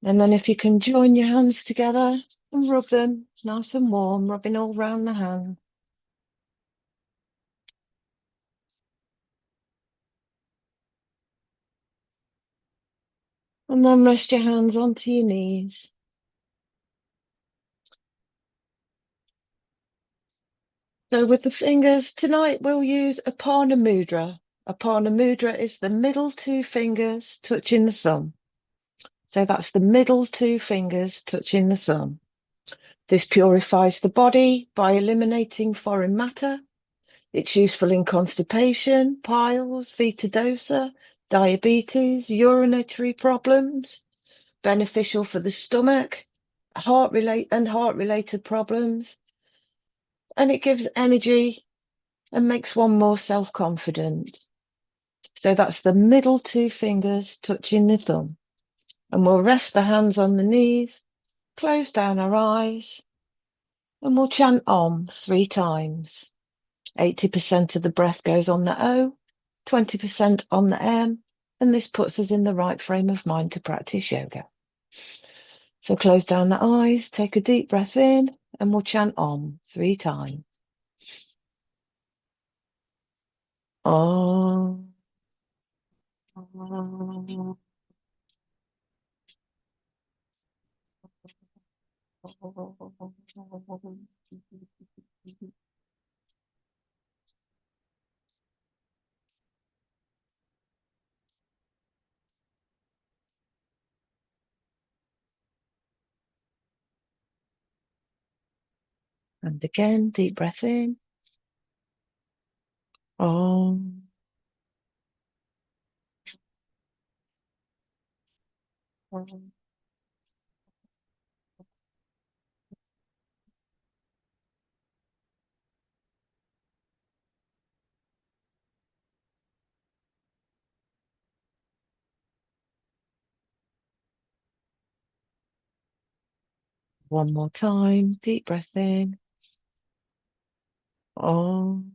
And then if you can join your hands together and rub them nice and warm, rubbing all round the hand. And then rest your hands onto your knees. So with the fingers, tonight we'll use Apana Mudra. Apana Mudra is the middle two fingers touching the thumb. So that's the middle two fingers touching the thumb. This purifies the body by eliminating foreign matter. It's useful in constipation, piles, vita dosa, diabetes, urinary problems, beneficial for the stomach, heart-related problems, and it gives energy and makes one more self-confident. So that's the middle two fingers touching the thumb. And we'll rest the hands on the knees, close down our eyes, and we'll chant Om 3 times. 80% of the breath goes on the O, 20% on the M, and this puts us in the right frame of mind to practice yoga. So close down the eyes, take a deep breath in, and we'll chant Om 3 times. Om. And again, deep breath in. Om. One more time, deep breath in. Om.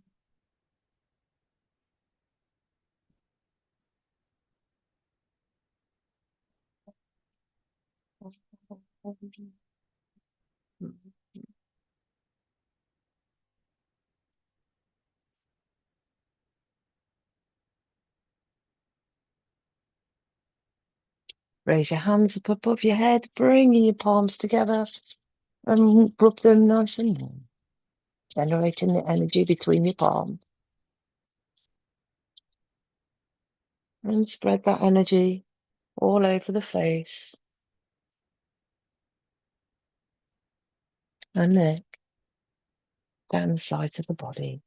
Raise your hands up above your head, bringing your palms together and rub them nice and warm, generating the energy between your palms. And spread that energy all over the face and neck, down the sides of the body,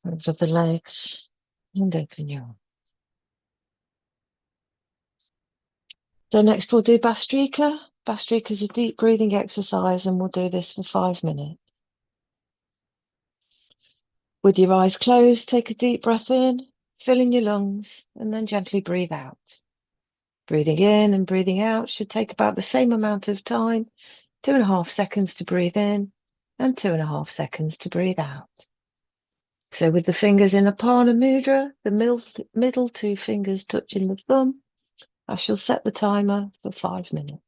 over the legs, and open your arms. So next we'll do Bastrika. Bastrika is a deep breathing exercise, and we'll do this for 5 minutes. With your eyes closed, take a deep breath in, filling your lungs, and then gently breathe out. Breathing in and breathing out should take about the same amount of time, 2.5 seconds to breathe in and 2.5 seconds to breathe out. So with the fingers in Apana Mudra, the middle two fingers touching the thumb, I shall set the timer for 5 minutes.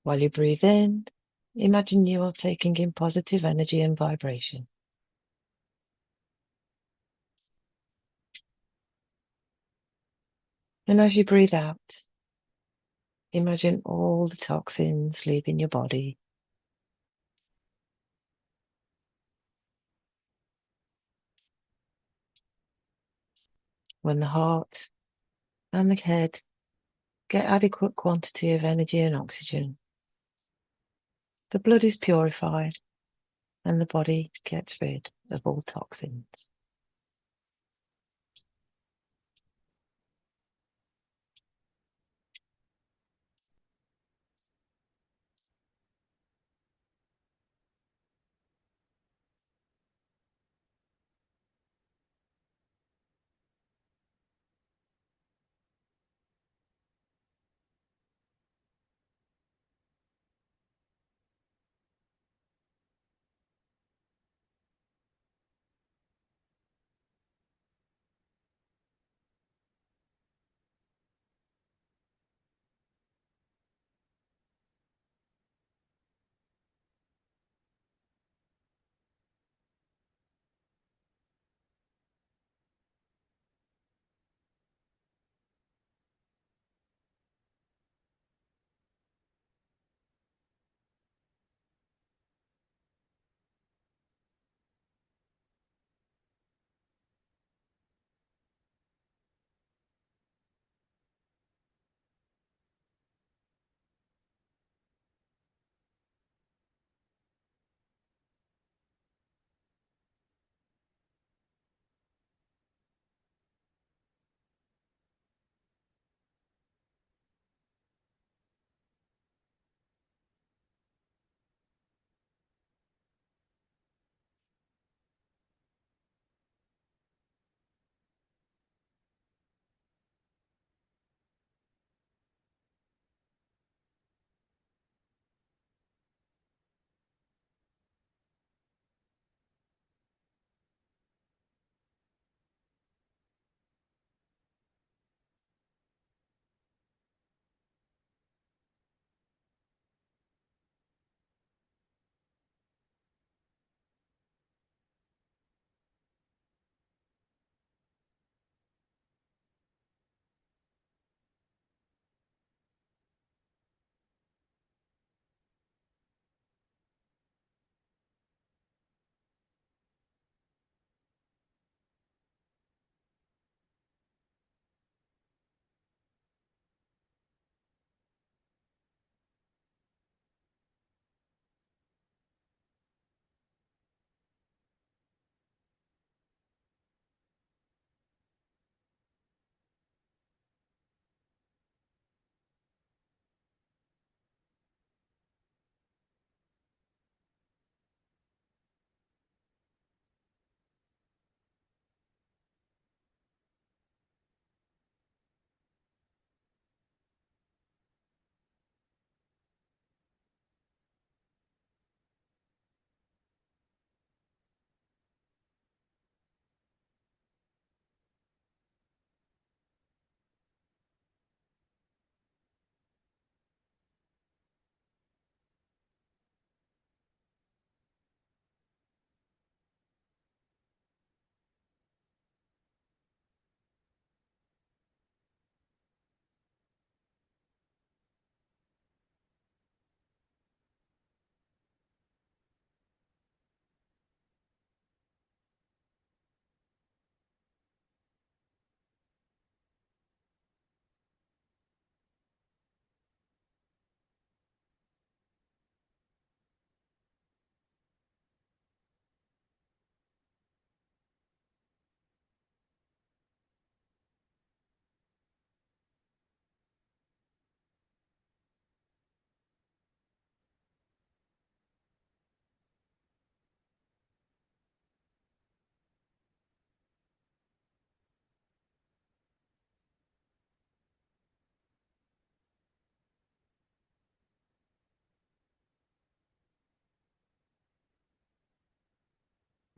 While you breathe in, imagine you are taking in positive energy and vibration. And as you breathe out, imagine all the toxins leaving your body. When the heart and the head get adequate quantity of energy and oxygen, the blood is purified and the body gets rid of all toxins.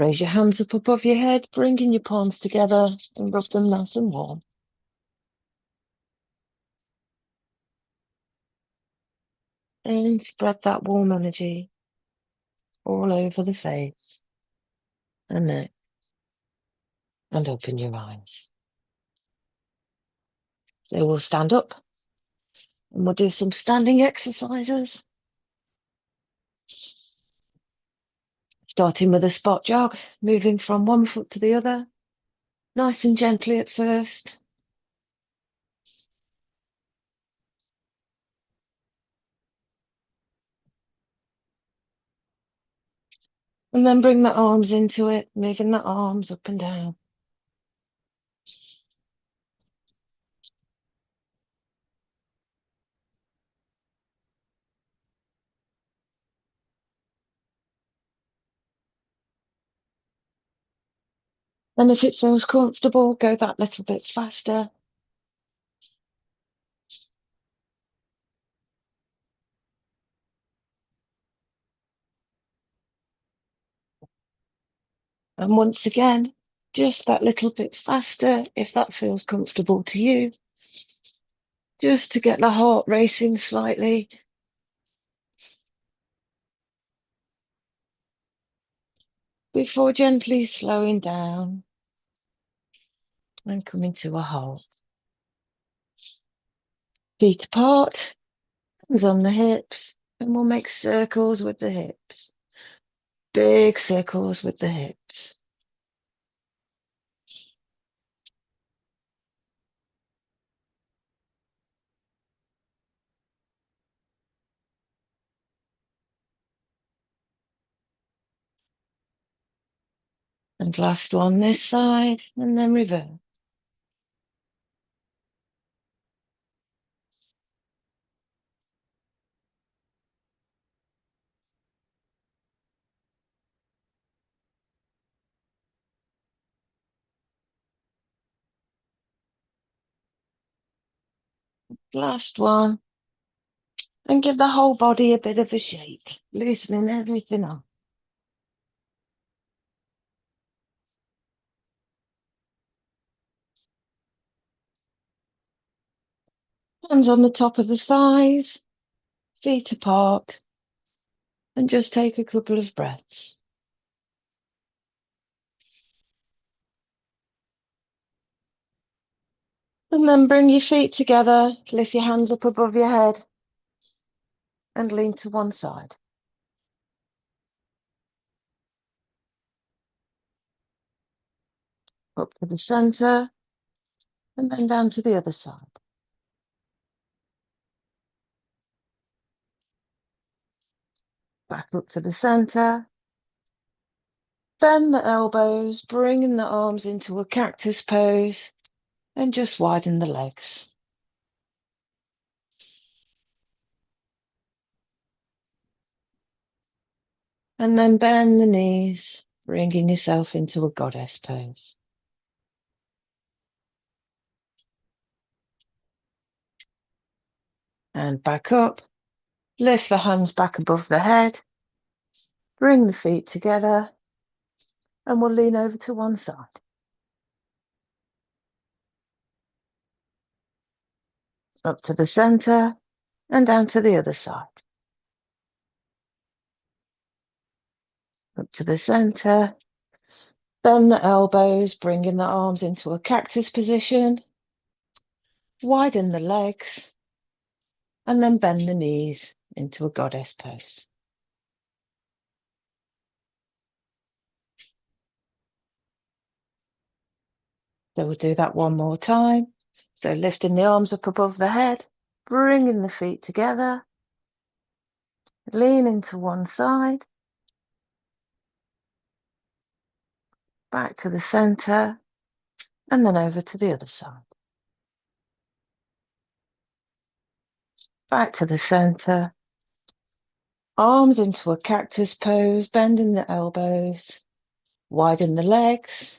Raise your hands up above your head, bringing your palms together and rub them nice and warm. And spread that warm energy all over the face and neck, and open your eyes. So we'll stand up and we'll do some standing exercises. Starting with a spot jog, moving from one foot to the other, nice and gently at first. And then bring the arms into it, moving the arms up and down. And if it feels comfortable, go that little bit faster. And once again, just that little bit faster if that feels comfortable to you, just to get the heart racing slightly. Before gently slowing down and coming to a halt. Feet apart, hands on the hips, and we'll make circles with the hips. Big circles with the hips. And last one this side, and then reverse. Last one. And give the whole body a bit of a shake, loosening everything up. Hands on the top of the thighs, feet apart, and just take a couple of breaths. And then bring your feet together, lift your hands up above your head, and lean to one side. Up to the center, and then down to the other side. Back up to the center. Bend the elbows, bringing the arms into a cactus pose, and just widen the legs. And then bend the knees, bringing yourself into a goddess pose. And back up. Lift the hands back above the head. Bring the feet together. And we'll lean over to one side. Up to the center and down to the other side. Up to the center. Bend the elbows, bringing the arms into a cactus position. Widen the legs. And then bend the knees into a goddess pose. So we'll do that one more time. So lifting the arms up above the head, bringing the feet together, leaning to one side, back to the center, and then over to the other side. Back to the center, arms into a cactus pose, bending the elbows, widen the legs,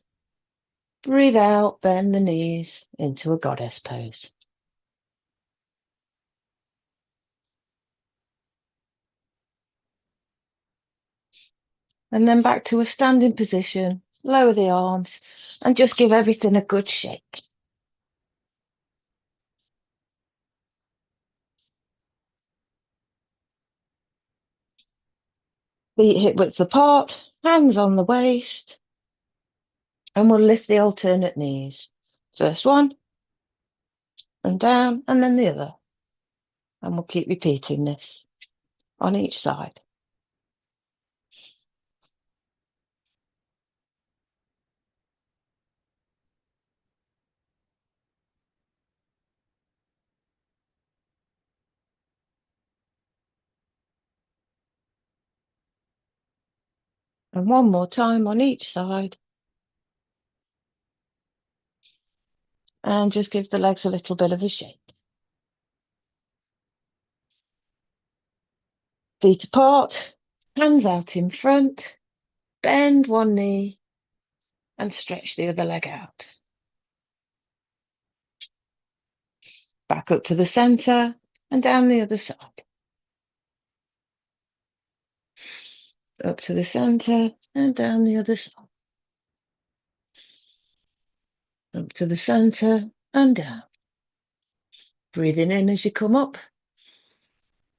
breathe out, bend the knees into a goddess pose. And then back to a standing position. Lower the arms and just give everything a good shake. Feet hip width apart, hands on the waist, and we'll lift the alternate knees. First one, and down, and then the other. And we'll keep repeating this on each side. And one more time on each side. And just give the legs a little bit of a shake. Feet apart, hands out in front, bend one knee and stretch the other leg out. Back up to the center and down the other side. Up to the center and down the other side. Up to the center and down. Breathing in as you come up,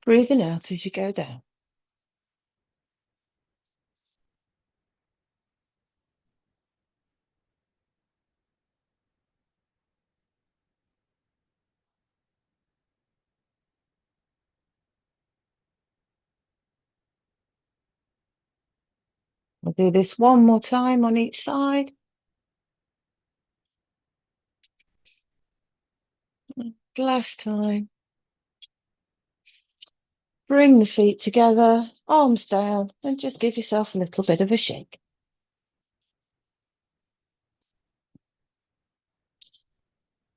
breathing out as you go down. We'll do this one more time on each side. Last time. Bring the feet together, arms down, and just give yourself a little bit of a shake.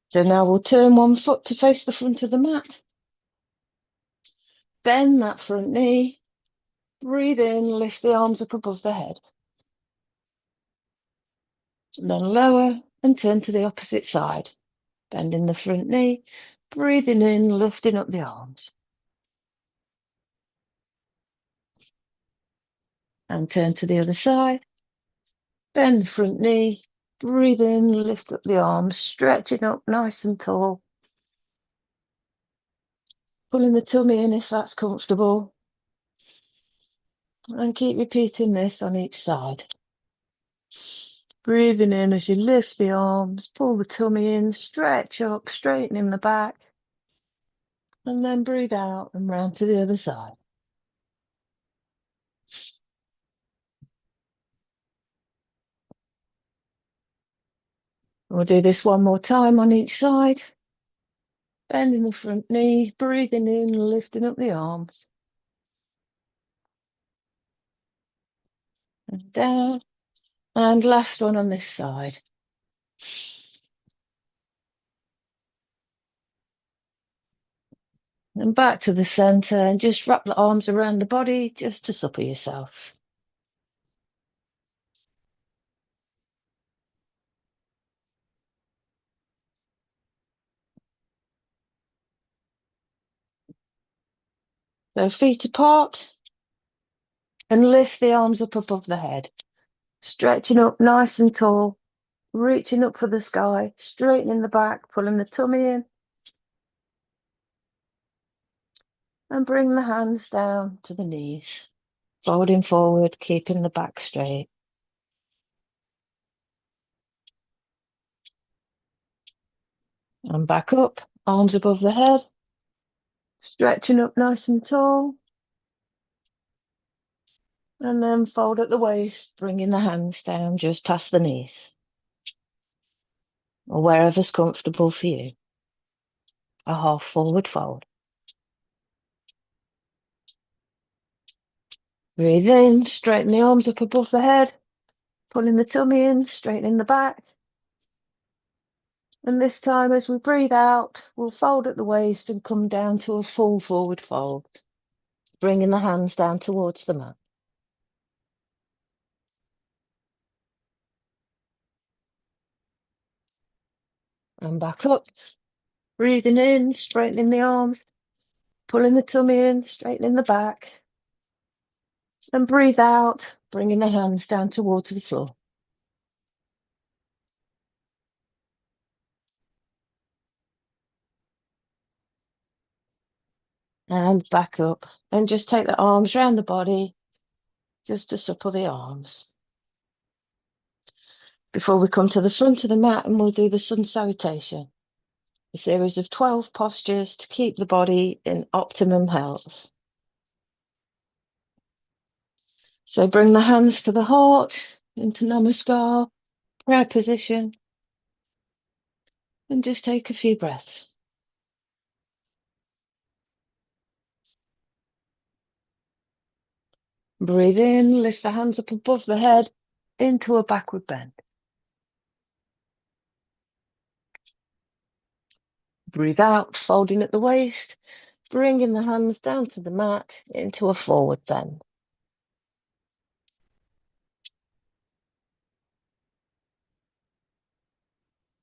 So now we'll turn one foot to face the front of the mat. Bend that front knee. Breathe in, lift the arms up above the head. And then lower and turn to the opposite side. Bending the front knee, breathing in, lifting up the arms. And turn to the other side. Bend the front knee, breathe in, lift up the arms, stretching up nice and tall. Pulling the tummy in if that's comfortable. And keep repeating this on each side. Breathing in as you lift the arms, pull the tummy in, stretch up, straightening the back. And then breathe out and round to the other side. We'll do this one more time on each side. Bending the front knee, breathing in, lifting up the arms. And down. And last one on this side. And back to the center and just wrap the arms around the body just to supper yourself. So feet apart and lift the arms up above the head. Stretching up nice and tall, reaching up for the sky, straightening the back, pulling the tummy in. And bring the hands down to the knees, folding forward, keeping the back straight. And back up, arms above the head, stretching up nice and tall. And then fold at the waist, bringing the hands down just past the knees. Or wherever's comfortable for you. A half forward fold. Breathe in, straighten the arms up above the head, pulling the tummy in, straightening the back. And this time, as we breathe out, we'll fold at the waist and come down to a full forward fold, bringing the hands down towards the mat. And back up, breathing in, straightening the arms, pulling the tummy in, straightening the back. And breathe out, bringing the hands down towards the floor. And back up. And just take the arms around the body, just to supple the arms. Before we come to the front of the mat, and we'll do the sun salutation. A series of 12 postures to keep the body in optimum health. So bring the hands to the heart, into Namaskar, prayer position, and just take a few breaths. Breathe in, lift the hands up above the head into a backward bend. Breathe out, folding at the waist, bringing the hands down to the mat into a forward bend.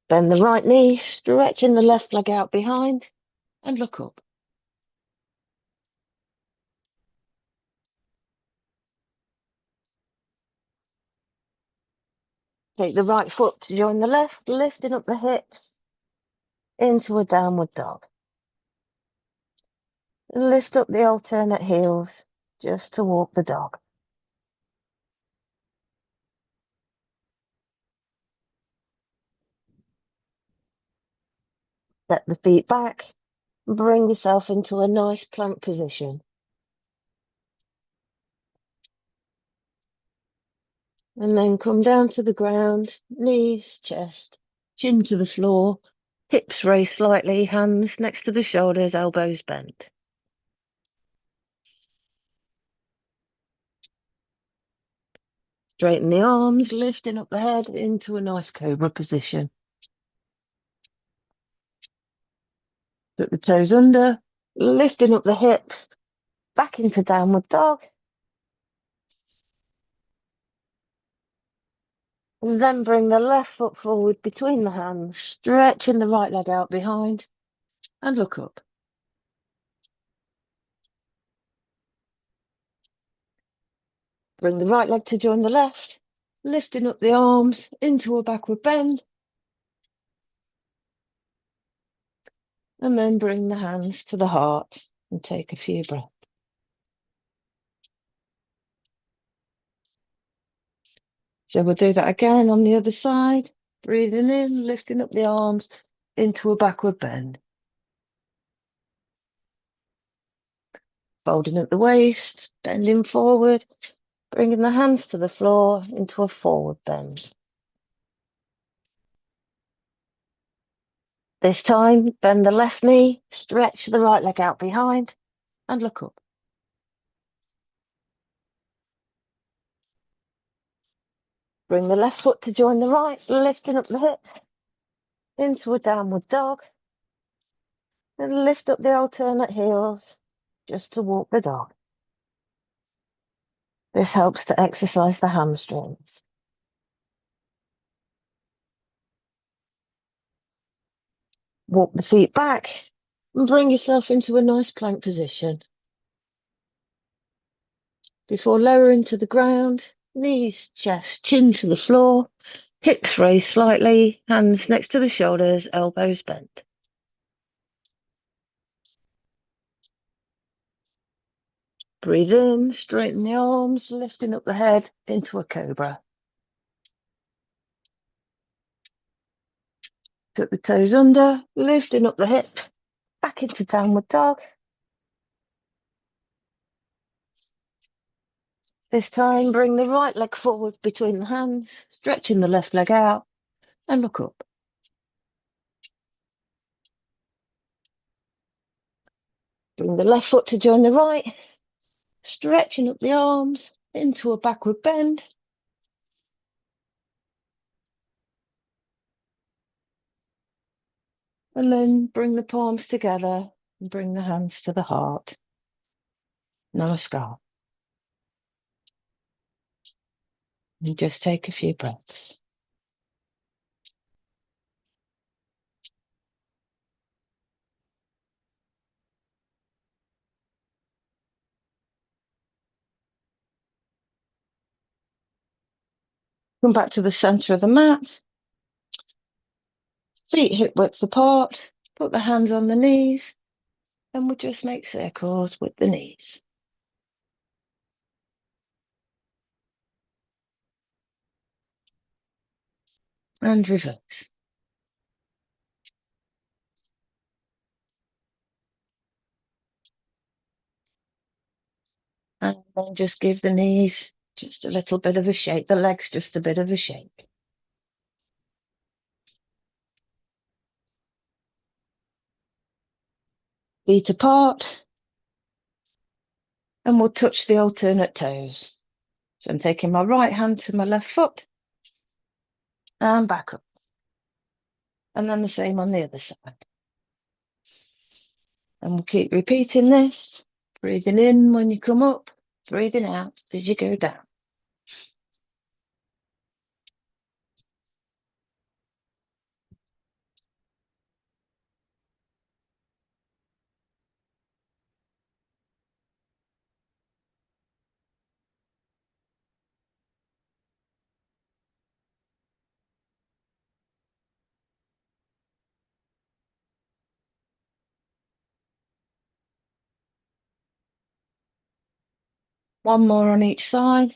Bend the right knee, stretching the left leg out behind, and look up. Take the right foot to join the left, lifting up the hips into a downward dog. Lift up the alternate heels just to walk the dog. Step the feet back, bring yourself into a nice plank position. And then come down to the ground, knees, chest, chin to the floor, hips raised slightly, hands next to the shoulders, elbows bent. Straighten the arms, lifting up the head into a nice cobra position. Put the toes under, lifting up the hips, back into downward dog. And then bring the left foot forward between the hands, stretching the right leg out behind, and look up. Bring the right leg to join the left, lifting up the arms into a backward bend. And then bring the hands to the heart and take a few breaths. So we'll do that again on the other side. Breathing in, lifting up the arms into a backward bend. Folding at the waist, bending forward, bringing the hands to the floor into a forward bend. This time, bend the left knee, stretch the right leg out behind, and look up. Bring the left foot to join the right, lifting up the hips into a downward dog. And lift up the alternate heels just to walk the dog. This helps to exercise the hamstrings. Walk the feet back and bring yourself into a nice plank position. Before lowering to the ground, knees, chest, chin to the floor, hips raised slightly, hands next to the shoulders, elbows bent. Breathe in, straighten the arms, lifting up the head into a cobra. Tuck the toes under, lifting up the hips, back into downward dog. This time, bring the right leg forward between the hands, stretching the left leg out, and look up. Bring the left foot to join the right, stretching up the arms into a backward bend. And then bring the palms together and bring the hands to the heart. Namaskar. And just take a few breaths. Come back to the centre of the mat, feet hip width apart, put the hands on the knees, and we'll just make circles with the knees. And reverse. And then just give the knees just a little bit of a shake, the legs just a bit of a shake. Feet apart, and we'll touch the alternate toes. So I'm taking my right hand to my left foot and back up. And then the same on the other side. And we'll keep repeating this, breathing in when you come up, breathing out as you go down. One more on each side.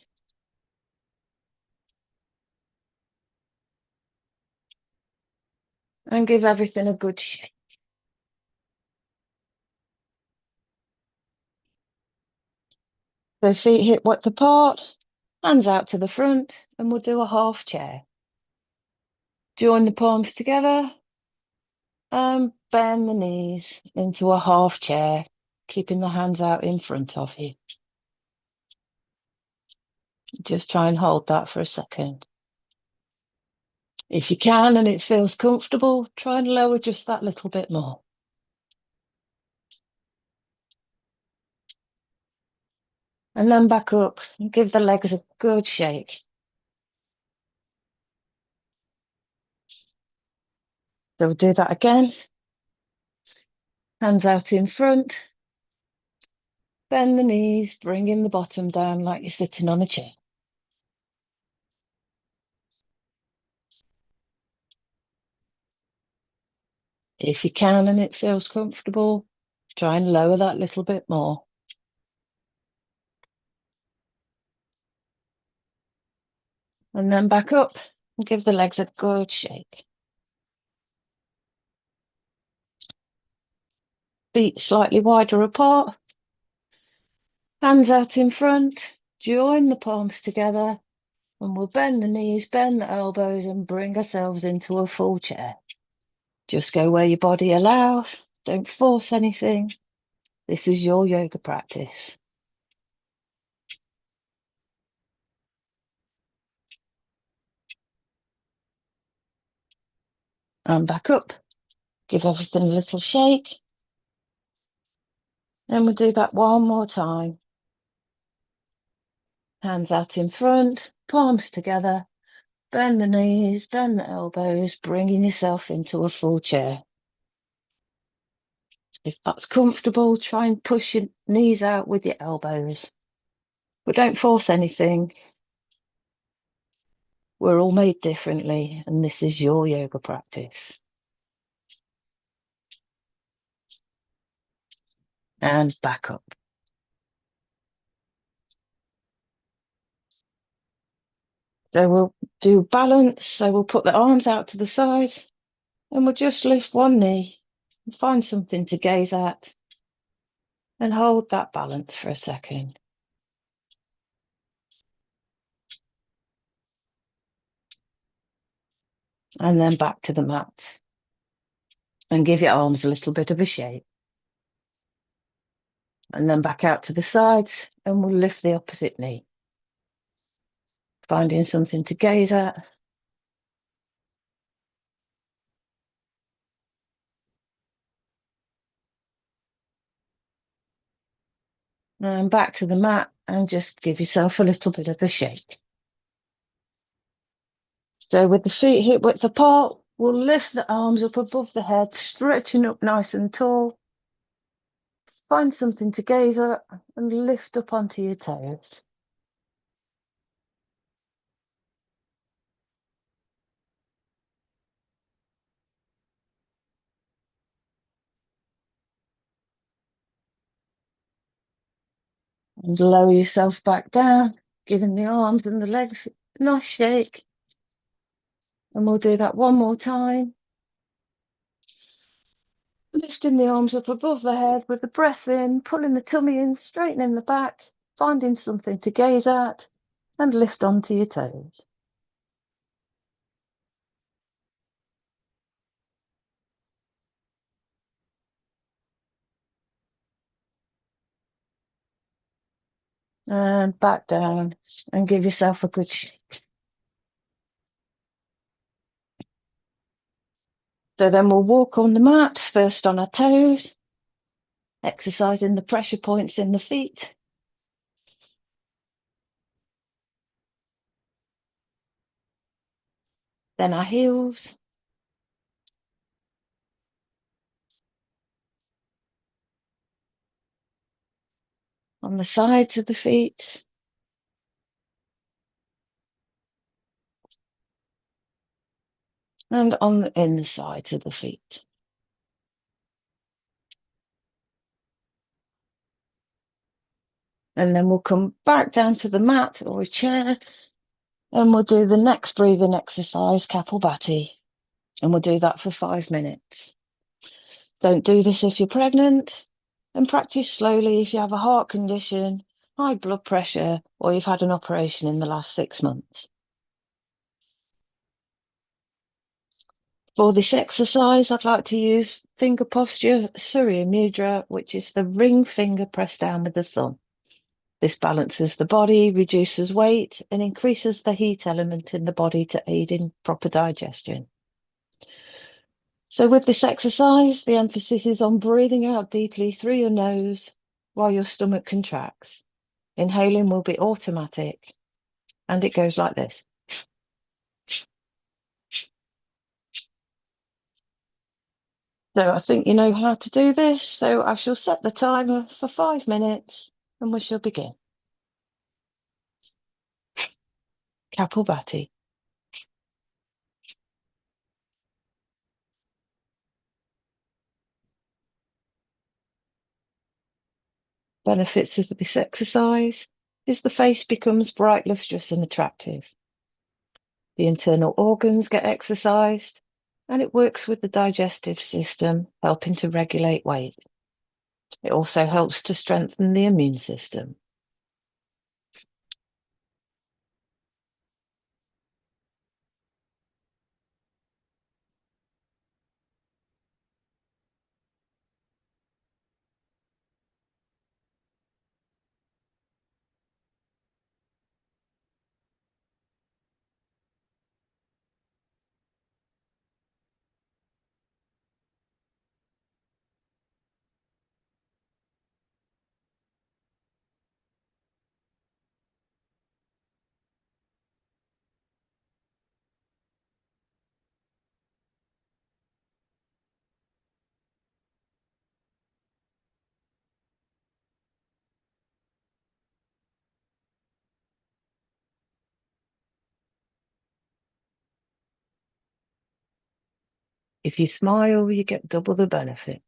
And give everything a good shake. So feet hip width apart, hands out to the front, and we'll do a half chair. Join the palms together and bend the knees into a half chair, keeping the hands out in front of you. Just try and hold that for a second. If you can and it feels comfortable, try and lower just that little bit more. And then back up and give the legs a good shake. So we'll do that again. Hands out in front. Bend the knees, bringing the bottom down like you're sitting on a chair. If you can and it feels comfortable, try and lower that little bit more. And then back up and give the legs a good shake. Feet slightly wider apart. Hands out in front. Join the palms together. And we'll bend the knees, bend the elbows, and bring ourselves into a full chair. Just go where your body allows. Don't force anything. This is your yoga practice. And back up. Give everything a little shake. And we'll do that one more time. Hands out in front, palms together. Bend the knees, bend the elbows, bringing yourself into a full chair. If that's comfortable, try and push your knees out with your elbows. But don't force anything. We're all made differently, and this is your yoga practice. And back up. So we'll do balance. So we'll put the arms out to the side, and we'll just lift one knee and find something to gaze at and hold that balance for a second. And then back to the mat. And give your arms a little bit of a shake. And then back out to the sides, and we'll lift the opposite knee. Finding something to gaze at. And back to the mat, and just give yourself a little bit of a shake. So with the feet hip width apart, we'll lift the arms up above the head, stretching up nice and tall. Find something to gaze at and lift up onto your toes. And lower yourself back down, giving the arms and the legs a nice shake. And we'll do that one more time. Lifting the arms up above the head with the breath in, pulling the tummy in, straightening the back, finding something to gaze at, and lift onto your toes. And back down and give yourself a good shake. So then we'll walk on the mat, first on our toes, exercising the pressure points in the feet. Then our heels. On the sides of the feet. And on the insides of the feet. And then we'll come back down to the mat or a chair, and we'll do the next breathing exercise, Kapalbhati. And we'll do that for 5 minutes. Don't do this if you're pregnant, and practice slowly if you have a heart condition, high blood pressure, or you've had an operation in the last 6 months. For this exercise, I'd like to use finger posture, Surya Mudra, which is the ring finger pressed down with the thumb. This balances the body, reduces weight, and increases the heat element in the body to aid in proper digestion. So with this exercise, the emphasis is on breathing out deeply through your nose while your stomach contracts. Inhaling will be automatic, and it goes like this. So I think you know how to do this, so I shall set the timer for 5 minutes, and we shall begin. Kapalbhati. Benefits of this exercise is the face becomes bright, lustrous, and attractive. The internal organs get exercised, and it works with the digestive system, helping to regulate weight. It also helps to strengthen the immune system. If you smile, you get double the benefit.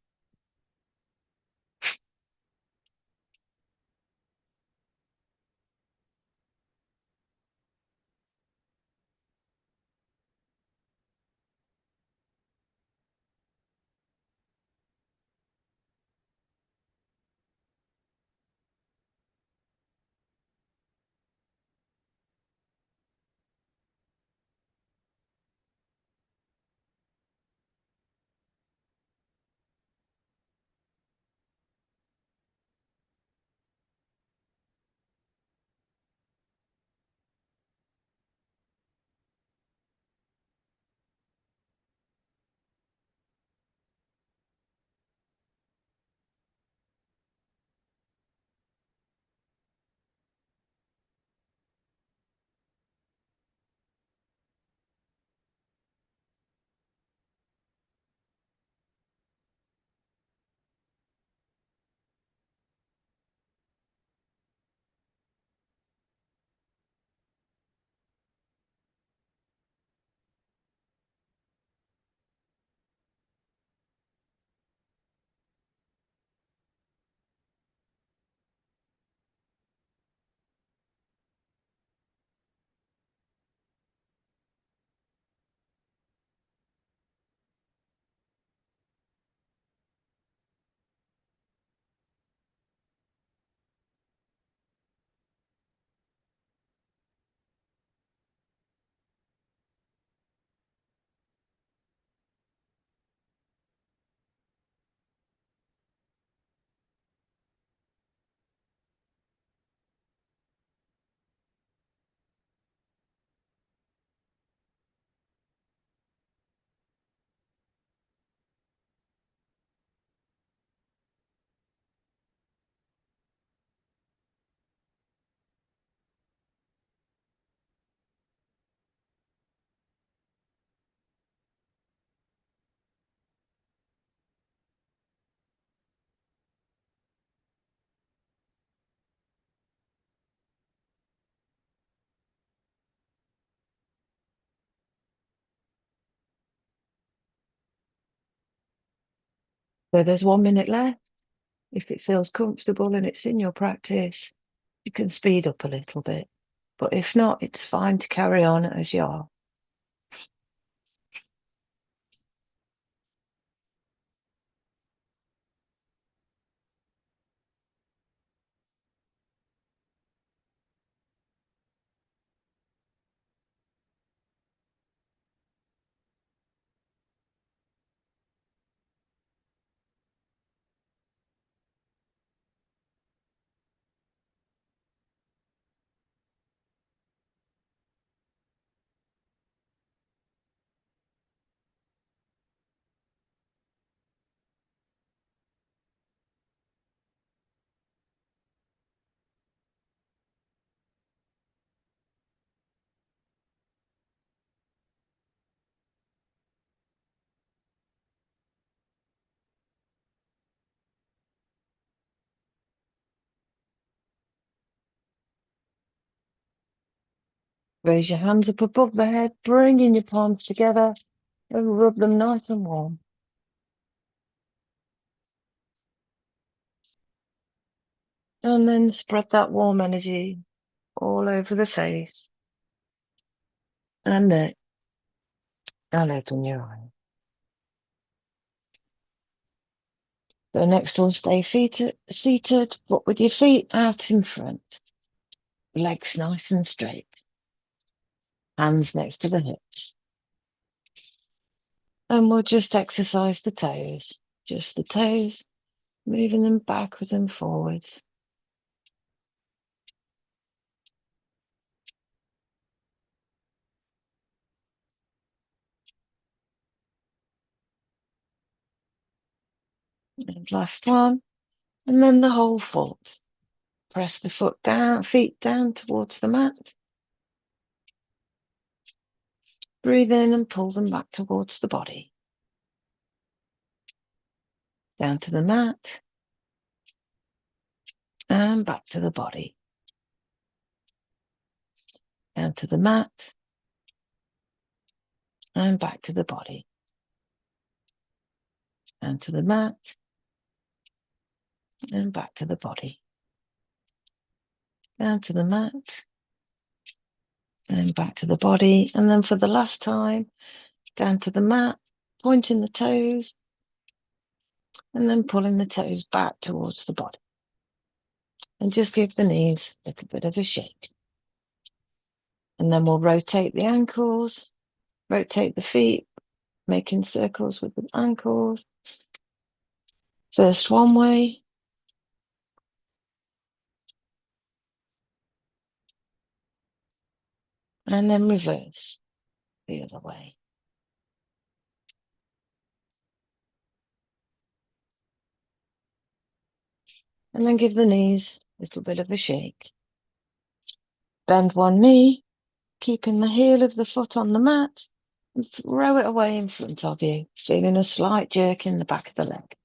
So there's 1 minute left. If it feels comfortable and it's in your practice, you can speed up a little bit. But if not, it's fine to carry on as you are. Raise your hands up above the head, bringing your palms together and rub them nice and warm. And then spread that warm energy all over the face and neck, and open your eyes. The next one, stay seated, but with your feet out in front. Legs nice and straight. Hands next to the hips. And we'll just exercise the toes. Just the toes, moving them backwards and forwards. And last one. And then the whole foot. Press the foot down, feet down towards the mat. Breathe in and pull them back towards the body. Down to the mat. And back to the body. Down to the mat. And back to the body. Down to the mat. And back to the body. Down to the mat. And back to the body. And then for the last time, down to the mat, pointing the toes, and then pulling the toes back towards the body. And just give the knees a little bit of a shake. And then we'll rotate the ankles, rotate the feet, making circles with the ankles. First one way. And then reverse the other way. And then give the knees a little bit of a shake. Bend one knee, keeping the heel of the foot on the mat, and throw it away in front of you, feeling a slight jerk in the back of the leg.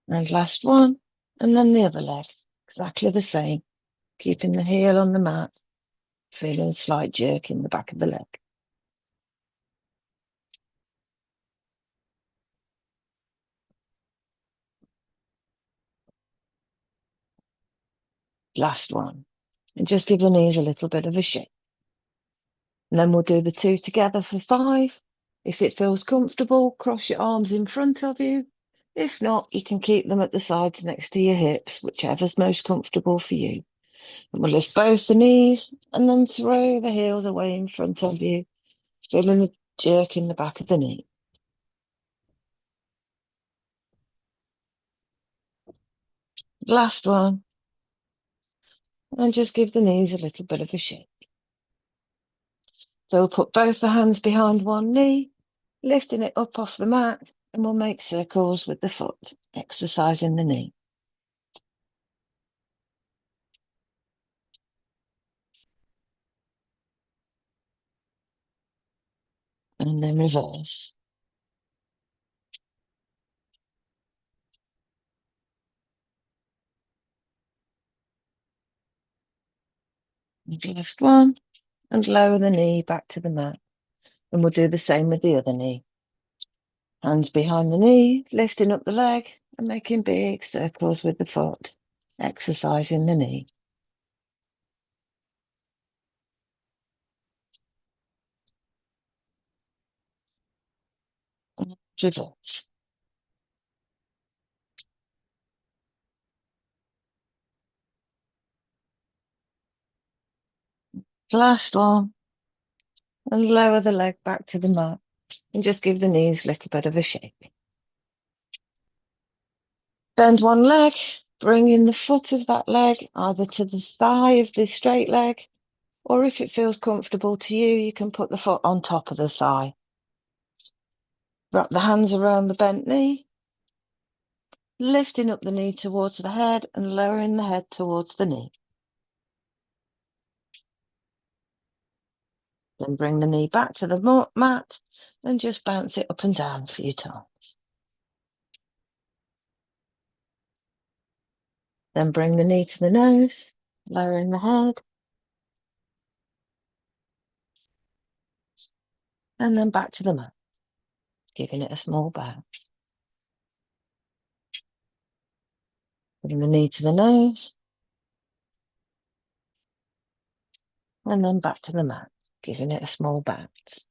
And last one, and then the other leg, exactly the same, keeping the heel on the mat, feeling a slight jerk in the back of the leg. Last one, and just give the knees a little bit of a shake. And then we'll do the two together for 5. If it feels comfortable, cross your arms in front of you. If not, you can keep them at the sides next to your hips, whichever's most comfortable for you. And we'll lift both the knees and then throw the heels away in front of you, feeling the jerk in the back of the knee. Last one. And just give the knees a little bit of a shake. So we'll put both the hands behind one knee, lifting it up off the mat, and we'll make circles with the foot, exercising the knee. And then reverse. Last one, and lower the knee back to the mat. And we'll do the same with the other knee. Hands behind the knee, lifting up the leg and making big circles with the foot, exercising the knee. And reverse. Last one, and lower the leg back to the mat and just give the knees a little bit of a shake. Bend one leg, bring in the foot of that leg either to the thigh of the straight leg, or if it feels comfortable to you, you can put the foot on top of the thigh. Wrap the hands around the bent knee, lifting up the knee towards the head and lowering the head towards the knee. Then bring the knee back to the mat and just bounce it up and down a few times. Then bring the knee to the nose, lowering the head, and then back to the mat, giving it a small bounce. Bring the knee to the nose, and then back to the mat, giving it a small bounce.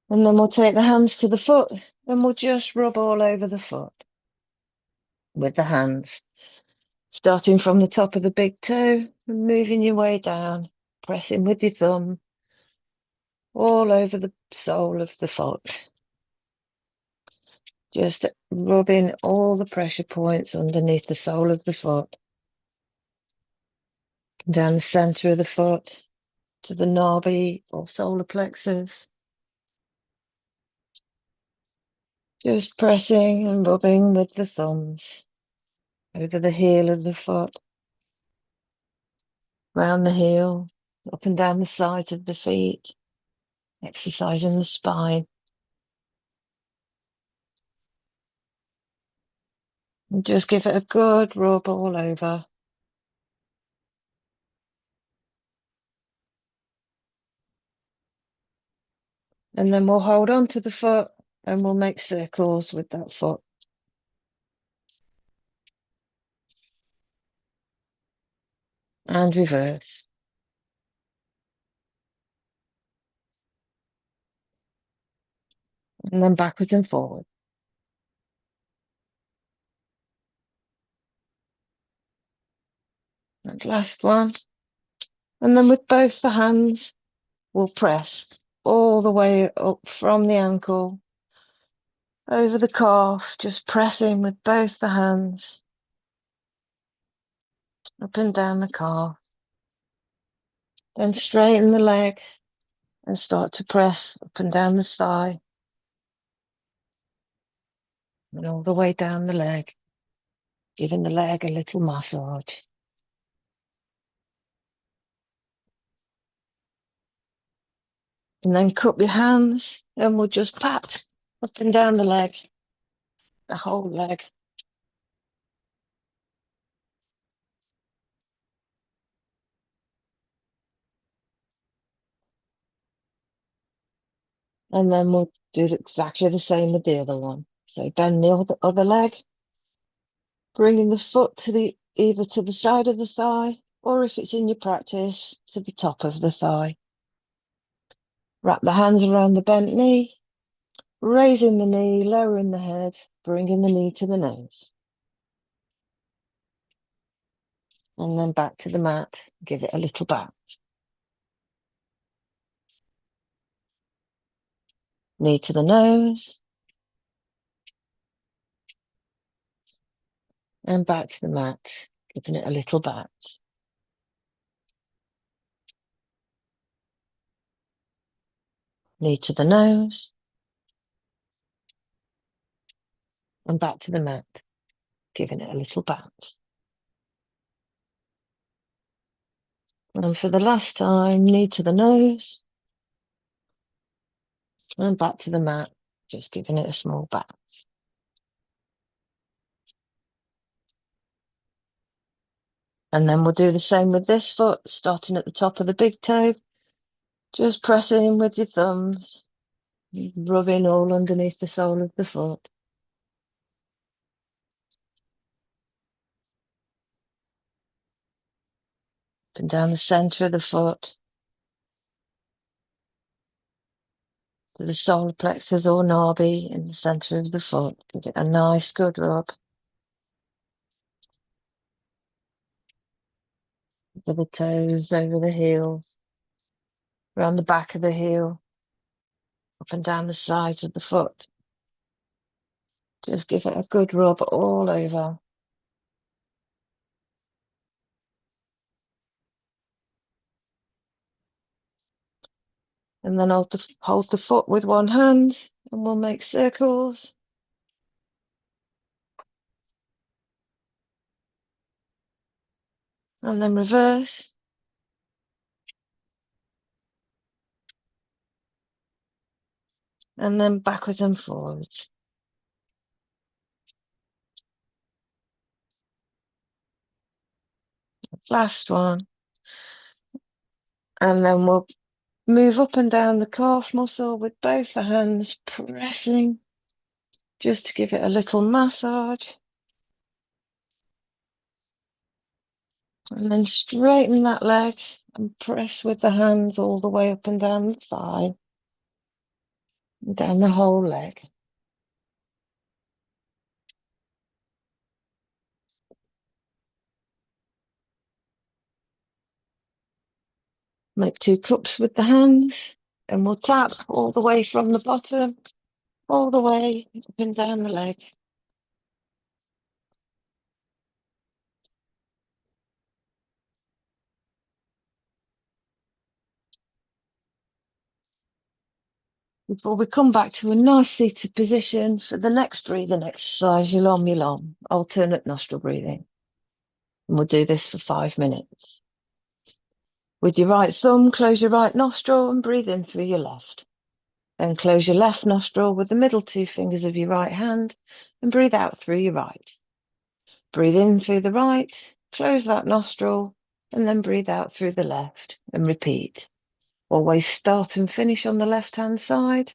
And then we'll take the hands to the foot and we'll just rub all over the foot with the hands, starting from the top of the big toe and moving your way down, pressing with your thumb all over the sole of the foot. Just rubbing all the pressure points underneath the sole of the foot, down the center of the foot to the nabi or solar plexus. Just pressing and rubbing with the thumbs over the heel of the foot, round the heel, up and down the sides of the feet, exercising the spine. And just give it a good rub all over. And then we'll hold on to the foot and we'll make circles with that foot. And reverse. And then backwards and forward. And last one. And then with both the hands, we'll press all the way up from the ankle, over the calf, just pressing with both the hands, up and down the calf. Then straighten the leg and start to press up and down the thigh and all the way down the leg, giving the leg a little massage. And then cup your hands and we'll just pat up and down the leg, the whole leg. And then we'll do exactly the same with the other one. So bend the other leg, bringing the foot to either to the side of the thigh, or if it's in your practice, to the top of the thigh. Wrap the hands around the bent knee, raising the knee, lowering the head, bringing the knee to the nose. And then back to the mat, give it a little bounce. Knee to the nose, and back to the mat, giving it a little bounce. Knee to the nose, and back to the mat, giving it a little bounce. And for the last time, knee to the nose, and back to the mat, just giving it a small bounce. And then we'll do the same with this foot, starting at the top of the big toe. Just press in with your thumbs, rubbing all underneath the sole of the foot. Up and down the center of the foot to the solar plexus or nabi in the center of the foot. Give it a nice good rub. Over the toes, over the heel, around the back of the heel, up and down the sides of the foot. Just give it a good rub all over. And then hold the foot with one hand and we'll make circles. And then reverse. And then backwards and forwards. Last one. And then we'll move up and down the calf muscle with both the hands, pressing just to give it a little massage. And then straighten that leg and press with the hands all the way up and down the thigh, and down the whole leg. Make two cups with the hands, and we'll tap all the way from the bottom, all the way up and down the leg. Before we come back to a nice seated position for the next breathing exercise, yulom yulom, alternate nostril breathing. And we'll do this for 5 minutes. With your right thumb, close your right nostril and breathe in through your left. Then close your left nostril with the middle two fingers of your right hand and breathe out through your right. Breathe in through the right, close that nostril, and then breathe out through the left and repeat. Always start and finish on the left-hand side.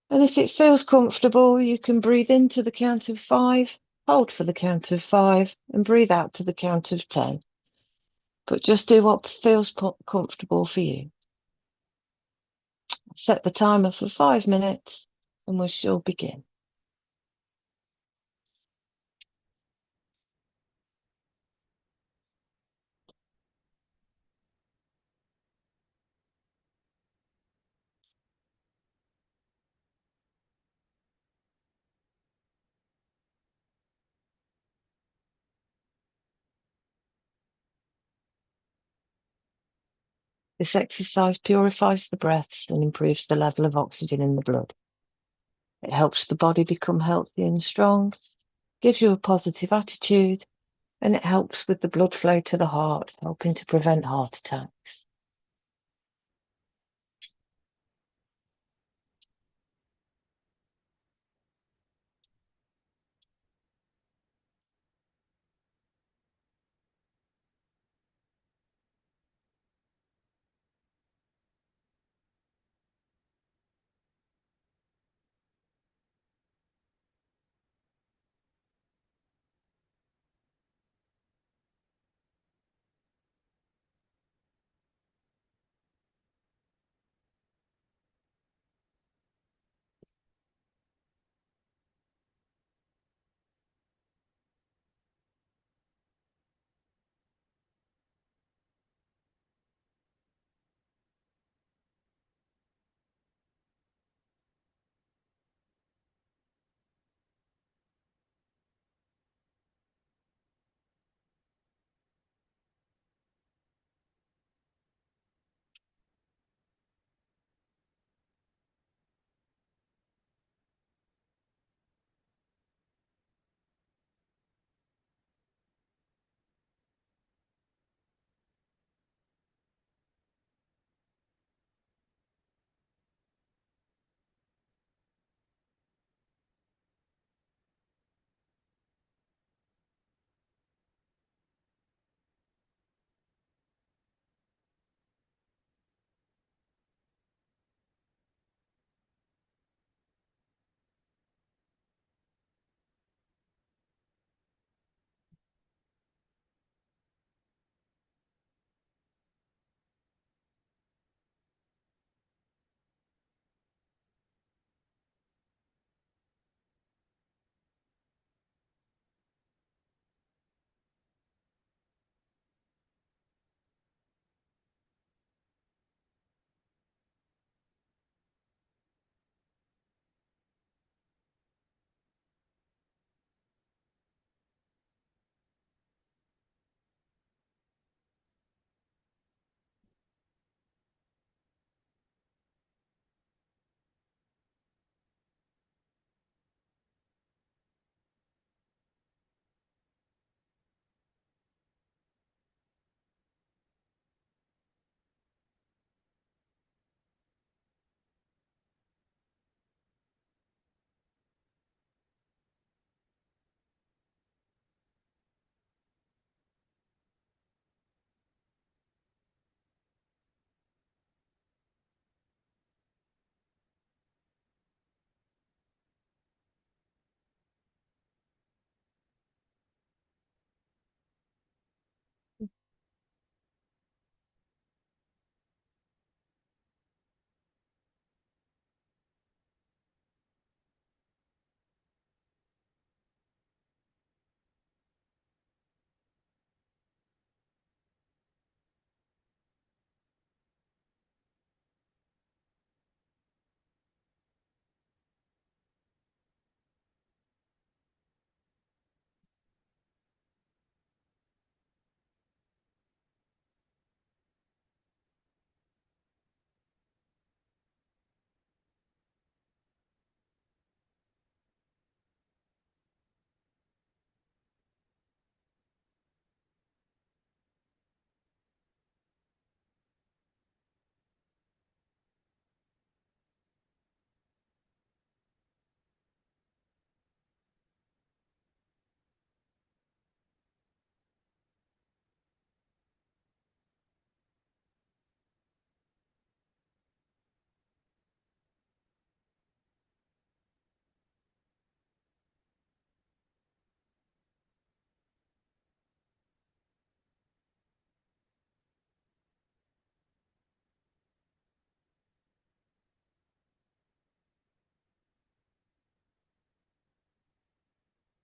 And if it feels comfortable, you can breathe in to the count of 5, hold for the count of 5, and breathe out to the count of 10. But just do what feels comfortable for you. Set the timer for 5 minutes, and we shall begin. This exercise purifies the breaths and improves the level of oxygen in the blood. It helps the body become healthy and strong, gives you a positive attitude, and it helps with the blood flow to the heart, helping to prevent heart attacks.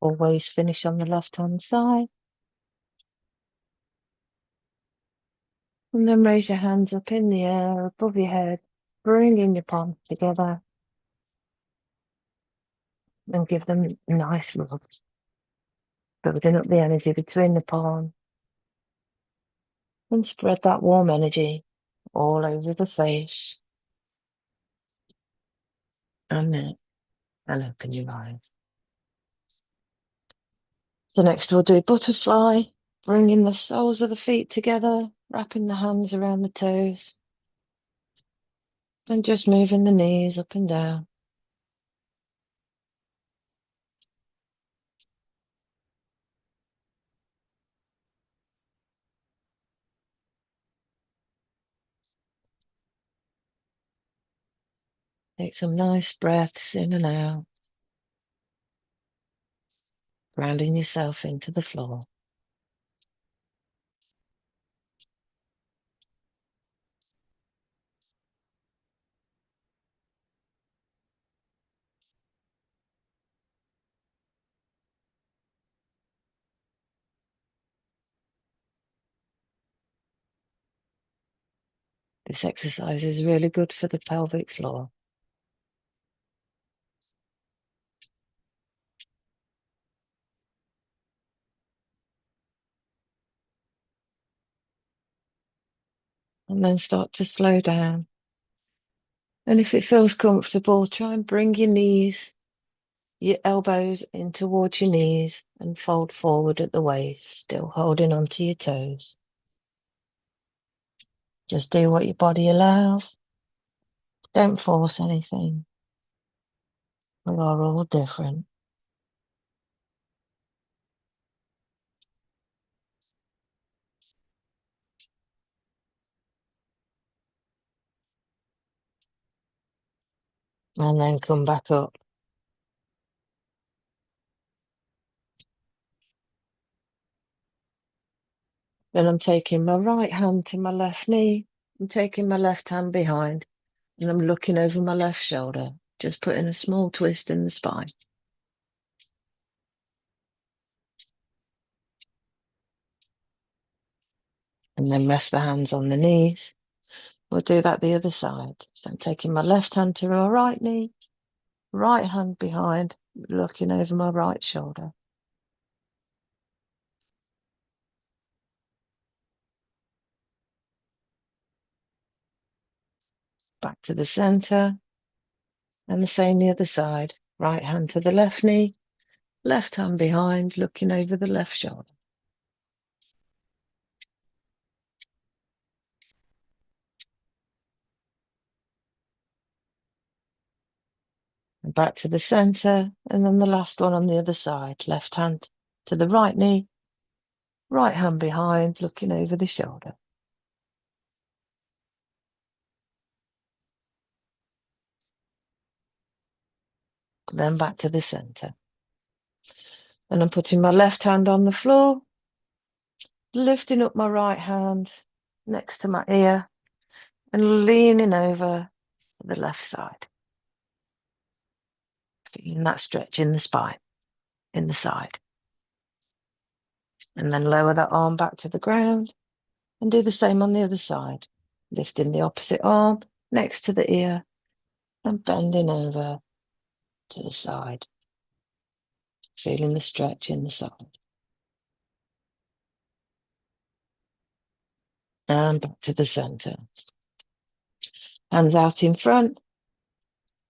Always finish on the left-hand side. And then raise your hands up in the air above your head, bringing your palms together and give them nice rubs, building up the energy between the palms and spread that warm energy all over the face and neck and open your eyes. So next we'll do butterfly, bringing the soles of the feet together, wrapping the hands around the toes and just moving the knees up and down. Take some nice breaths in and out, grounding yourself into the floor. This exercise is really good for the pelvic floor. And then start to slow down. And if it feels comfortable, try and bring your elbows in towards your knees and fold forward at the waist, still holding onto your toes. Just do what your body allows. Don't force anything. We are all different. And then come back up. Then I'm taking my right hand to my left knee. I'm taking my left hand behind and I'm looking over my left shoulder, just putting a small twist in the spine. And then rest the hands on the knees. We'll do that the other side. So I'm taking my left hand to my right knee, right hand behind, looking over my right shoulder. Back to the center. And the same the other side. Right hand to the left knee, left hand behind, looking over the left shoulder. And back to the center. And then the last one on the other side. Left hand to the right knee, right hand behind, looking over the shoulder. Then back to the center. And I'm putting my left hand on the floor, lifting up my right hand next to my ear and leaning over the left side. Feeling that stretch in the spine, in the side. And then lower that arm back to the ground and do the same on the other side. Lifting the opposite arm next to the ear and bending over to the side. Feeling the stretch in the side. And back to the center. Hands out in front.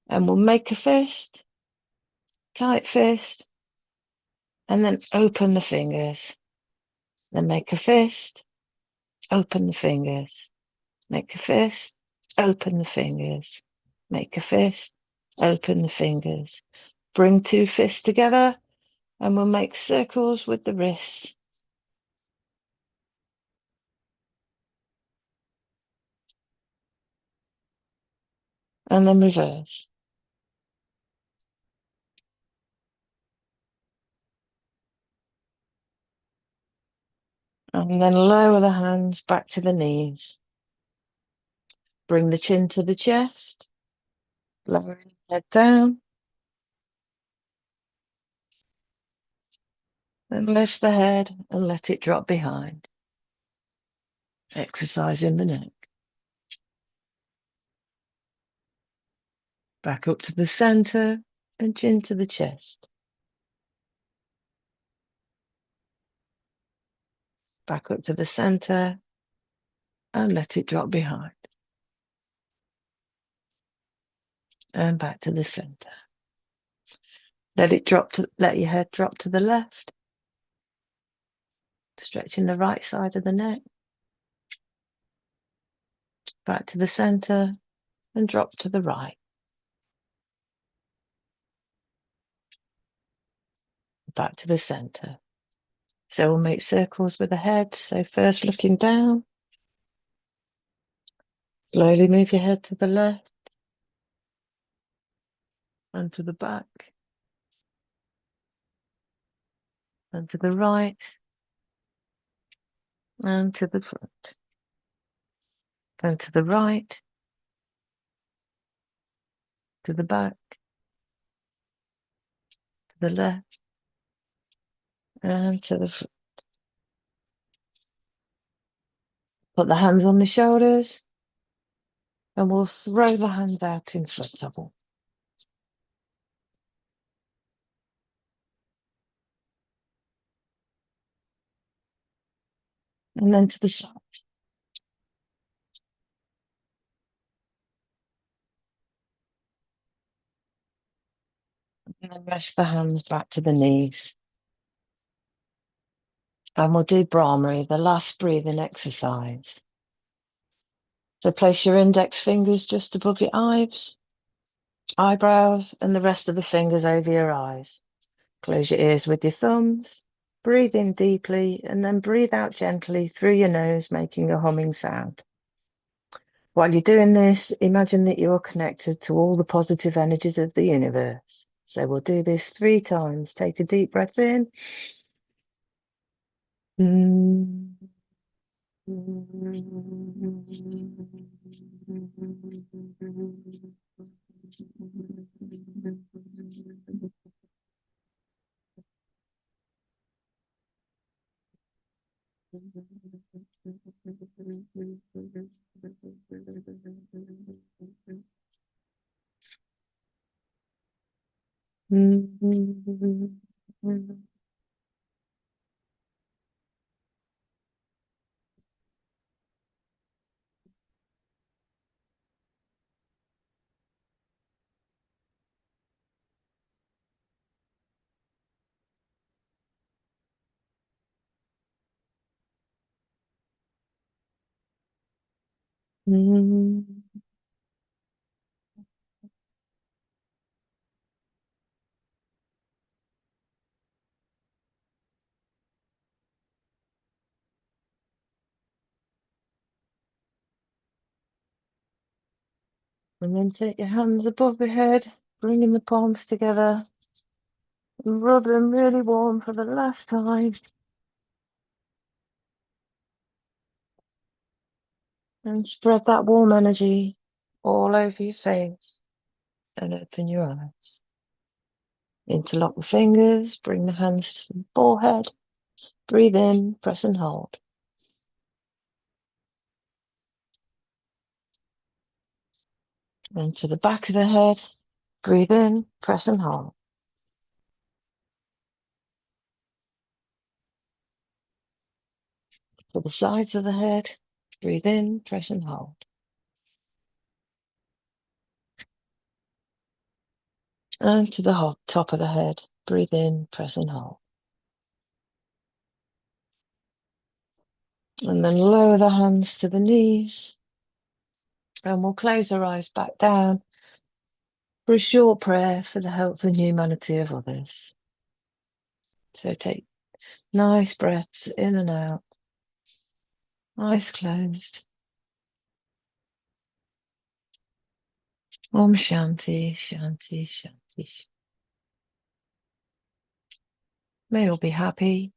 And we'll make a fist, tight fist, and then open the fingers. Then make a fist, open the fingers. Make a fist, open the fingers. Make a fist, open the fingers. Bring two fists together and we'll make circles with the wrists. And then reverse. And then lower the hands back to the knees. Bring the chin to the chest. Lowering the head down. And lift the head and let it drop behind, exercising the neck. Back up to the center and chin to the chest. Back up to the center and let it drop behind. And back to the center. Let your head drop to the left, stretching the right side of the neck. Back to the center and drop to the right. Back to the center. So we'll make circles with the head. So first looking down, slowly move your head to the left and to the back and to the right and to the front. Then to the right, to the back, to the left and to the front. Put the hands on the shoulders and we'll throw the hands out in front of them. And then to the side. And then rest the hands back to the knees. And we'll do Brahmari, the last breathing exercise. So place your index fingers just above your eyebrows, and the rest of the fingers over your eyes. Close your ears with your thumbs. Breathe in deeply and then breathe out gently through your nose, making a humming sound. While you're doing this, imagine that you're connected to all the positive energies of the universe. So we'll do this 3 times. Take a deep breath in. And then take your hands above your head, bringing the palms together, and rub them really warm for the last time. And spread that warm energy all over your face and open your eyes. Interlock the fingers, bring the hands to the forehead, breathe in, press and hold. And to the back of the head, breathe in, press and hold. To the sides of the head, breathe in, press and hold. And to the top of the head, breathe in, press and hold. And then lower the hands to the knees. And we'll close our eyes back down for a short prayer for the health and humanity of others. So take nice breaths in and out, eyes closed. Om Shanti, Shanti, Shanti. May all be happy.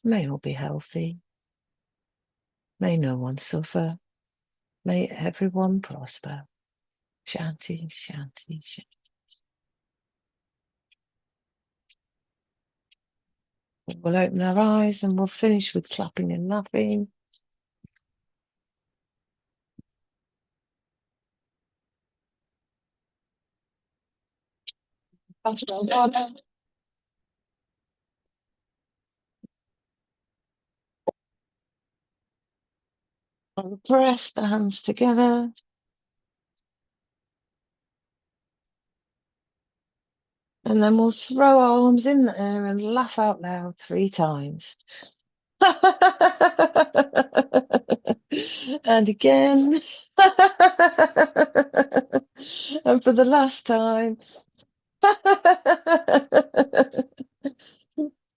May all be healthy. May no one suffer. May everyone prosper. Shanti, Shanti, Shanti. We'll open our eyes and we'll finish with clapping and laughing. And press the hands together. And then we'll throw our arms in the air and laugh out loud 3 times. And again. And for the last time.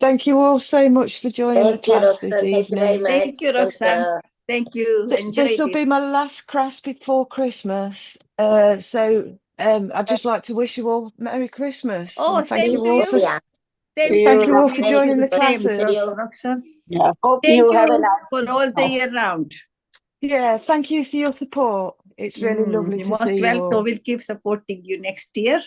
Thank you all so much for joining the class this Roxan. Thank you very evening. much. Thank you, Roxanne. Thank you. This will be my last class before Christmas. So I'd just like to wish you all Merry Christmas. Oh, and thank same you to all you. for Thank you all for joining the same classes. to you, Roxanne. Yeah. Hope Thank you you have a nice for all the Christmas. year round. Yeah, thank you for your support. It's really lovely You're to most see you welcome. all. We'll keep supporting you next year.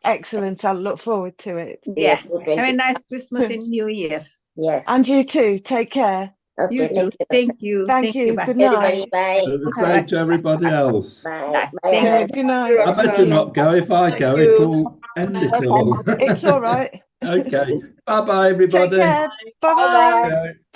Excellent. I'll look forward to it. Yeah. Yeah, Have a nice Christmas and New Year. yeah. And you too. Take care. Okay, You too. thank you. Thank you. Bye. Good Everybody, night. bye. The same to everybody else. Bye. Bye. Thank Yeah, you. good night. I better not go. If I go, it'll end it all. It's all right. Okay. Bye-bye, everybody. Take care. Bye-bye. Okay.